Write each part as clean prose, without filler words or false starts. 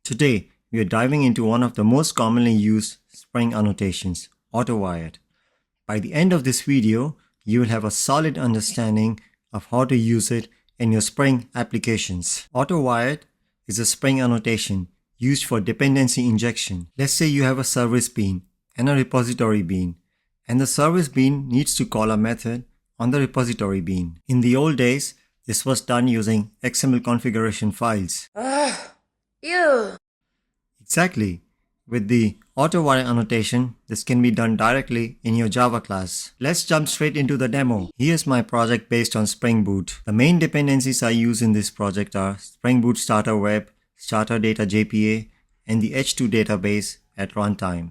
Today, we are diving into one of the most commonly used Spring annotations, auto-wired. By the end of this video, you will have a solid understanding of how to use it in your Spring applications. Auto-wired is a Spring annotation used for dependency injection. Let's say you have a service bean and a repository bean, and the service bean needs to call a method on the repository bean. In the old days, this was done using XML configuration files. Ew. Exactly. With the auto-wire annotation, this can be done directly in your Java class. Let's jump straight into the demo. Here's my project based on Spring Boot. The main dependencies I use in this project are Spring Boot Starter Web, Starter Data JPA, and the H2 database at runtime.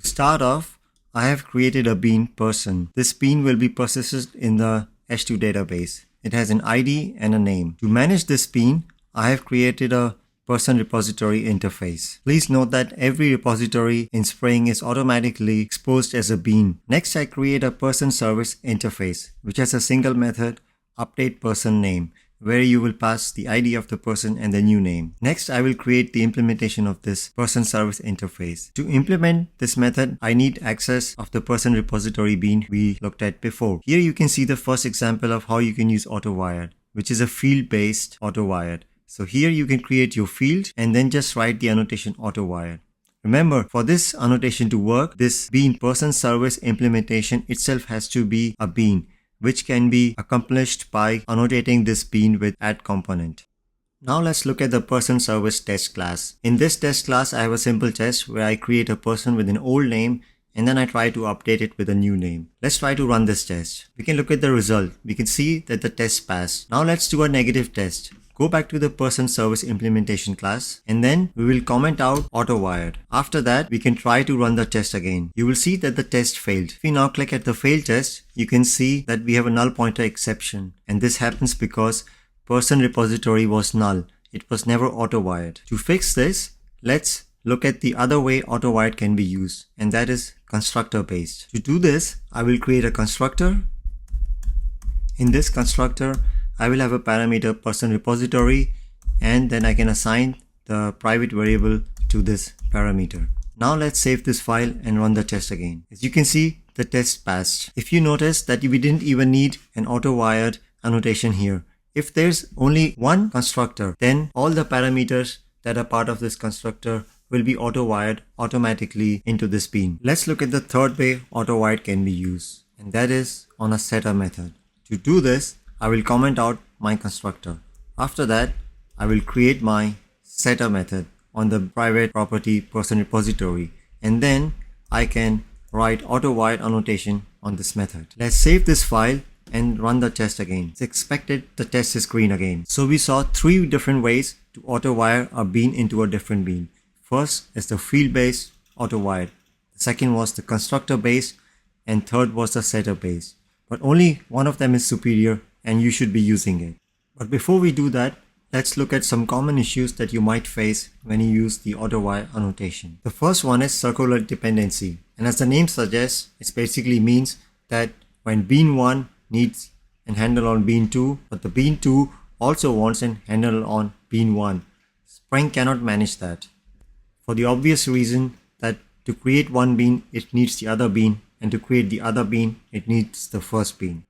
To start off, I have created a bean person. This bean will be persisted in the H2 database. It has an ID and a name. To manage this bean, I have created a person repository interface. Please note that every repository in Spring is automatically exposed as a bean. Next, I create a person service interface, which has a single method, update person name, where you will pass the ID of the person and the new name. Next, I will create the implementation of this person service interface. To implement this method, I need access of the person repository bean we looked at before. Here you can see the first example of how you can use auto-wired, which is a field-based auto-wired. So here you can create your field and then just write the annotation auto-wired. Remember, for this annotation to work, this bean person service implementation itself has to be a bean, which can be accomplished by annotating this bean with add component. Now let's look at the person service test class. In this test class, I have a simple test where I create a person with an old name and then I try to update it with a new name. Let's try to run this test. We can look at the result. We can see that the test passed. Now let's do a negative test. Go back to the person service implementation class and then we will comment out auto-wired. After that, we can try to run the test again. You will see that the test failed. If we now click at the fail test, you can see that we have a null pointer exception, and this happens because person repository was null. It was never auto-wired. To fix this, let's look at the other way auto-wired can be used, and that is constructor based. To do this, I will create a constructor. In this constructor, I will have a parameter person repository and then I can assign the private variable to this parameter. Now let's save this file and run the test again. As you can see, the test passed. If you notice that we didn't even need an auto-wired annotation here. If there's only one constructor, then all the parameters that are part of this constructor will be auto-wired automatically into this bean. Let's look at the third way auto-wired can be used, and that is on a setter method. To do this, I will comment out my constructor. After that, I will create my setter method on the private property person repository, and then I can write auto-wired annotation on this method. Let's save this file and run the test again. It's expected the test is green again. So we saw three different ways to auto-wire a bean into a different bean. First is the field-based auto-wired. The second was the constructor-based, and third was the setter-based. But only one of them is superior and you should be using it. But before we do that, let's look at some common issues that you might face when you use the auto-wire annotation. The first one is circular dependency. And as the name suggests, it basically means that when bean 1 needs an handle on bean 2, but the bean 2 also wants an handle on bean 1, Spring cannot manage that. For the obvious reason that to create one bean, it needs the other bean, and to create the other bean, it needs the first bean.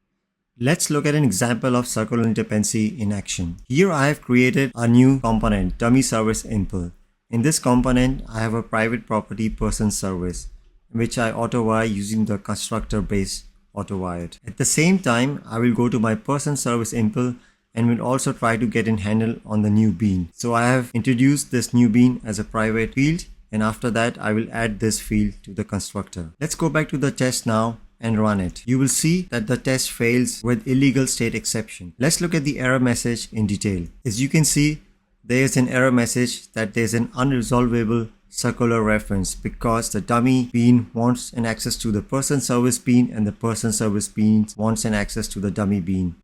Let's look at an example of circular dependency in action. Here I have created a new component, dummy service impl. In this component, I have a private property person service, which I auto-wire using the constructor-based auto-wired. At the same time, I will go to my person service impl and will also try to get a handle on the new bean. So I have introduced this new bean as a private field, and after that, I will add this field to the constructor. Let's go back to the test now and run it. You will see that the test fails with illegal state exception. Let's look at the error message in detail. As you can see, there is an error message that there is an unresolvable circular reference because the dummy bean wants an access to the person service bean and the person service bean wants an access to the dummy bean.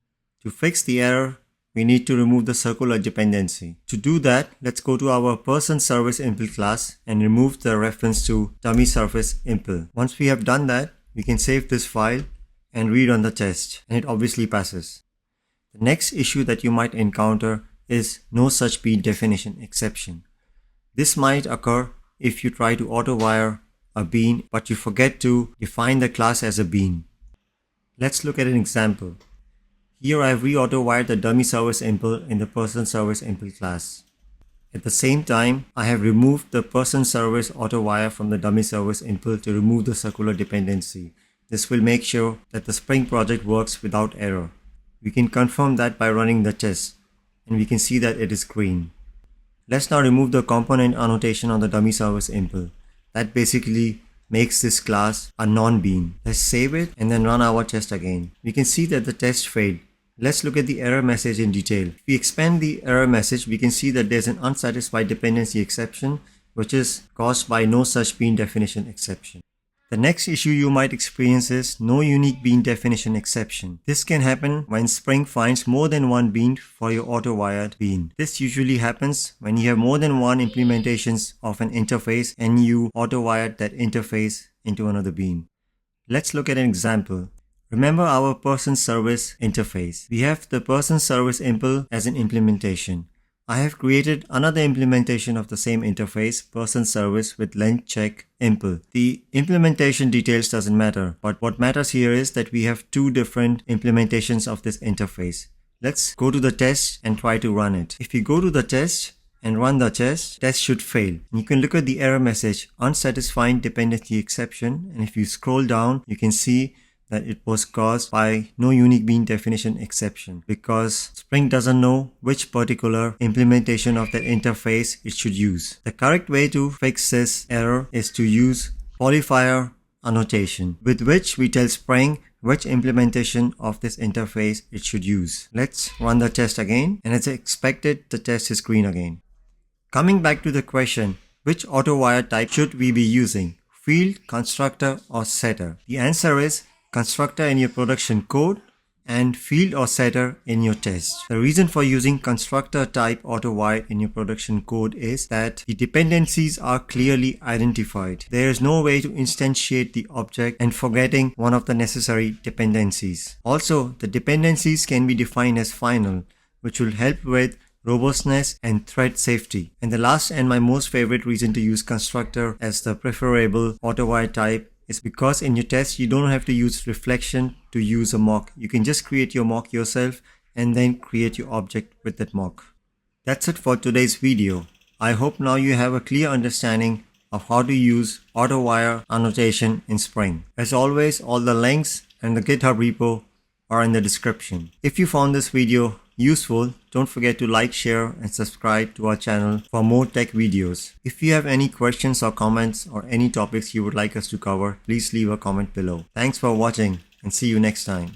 To fix the error, we need to remove the circular dependency. To do that, let's go to our person service impl class and remove the reference to dummy service impl. Once we have done that, we can save this file and rerun the test, and it obviously passes. The next issue that you might encounter is no such bean definition exception. This might occur if you try to auto-wire a bean but you forget to define the class as a bean. Let's look at an example. Here I have re-auto-wired the dummy service impl in the person service impl class. At the same time, I have removed the person service auto-wire from the dummy service impl to remove the circular dependency. This will make sure that the Spring project works without error. We can confirm that by running the test, and we can see that it is green. Let's now remove the component annotation on the dummy service impl. That basically makes this class a non-bean. Let's save it and then run our test again. We can see that the test failed. Let's look at the error message in detail. If we expand the error message, we can see that there's an unsatisfied dependency exception, which is caused by no such bean definition exception. The next issue you might experience is no unique bean definition exception. This can happen when Spring finds more than one bean for your auto-wired bean. This usually happens when you have more than one implementations of an interface and you auto-wired that interface into another bean. Let's look at an example. Remember our person service interface. We have the person service impl as an implementation. I have created another implementation of the same interface, person service, with length check impl. The implementation details doesn't matter, but what matters here is that we have two different implementations of this interface. Let's go to the test and try to run it. If you go to the test and run the test should fail. And you can look at the error message, unsatisfying dependency exception, and if you scroll down, you can see that it was caused by no unique bean definition exception because Spring doesn't know which particular implementation of that interface it should use. The correct way to fix this error is to use qualifier annotation, with which we tell Spring which implementation of this interface it should use. Let's run the test again, and as expected, the test is green again. Coming back to the question, which auto-wire type should we be using? Field, constructor, or setter? The answer is constructor in your production code and field or setter in your test. The reason for using constructor type auto-wire in your production code is that the dependencies are clearly identified. There is no way to instantiate the object and forgetting one of the necessary dependencies. Also, the dependencies can be defined as final, which will help with robustness and thread safety. And the last and my most favorite reason to use constructor as the preferable auto-wire type is because in your test you don't have to use reflection to use a mock. You can just create your mock yourself and then create your object with that mock. That's it for today's video. I hope now you have a clear understanding of how to use auto-wire annotation in Spring. As always, all the links and the GitHub repo are in the description. If you found this video useful, don't forget to like, share, and subscribe to our channel for more tech videos. If you have any questions or comments or any topics you would like us to cover, please leave a comment below. Thanks for watching and see you next time.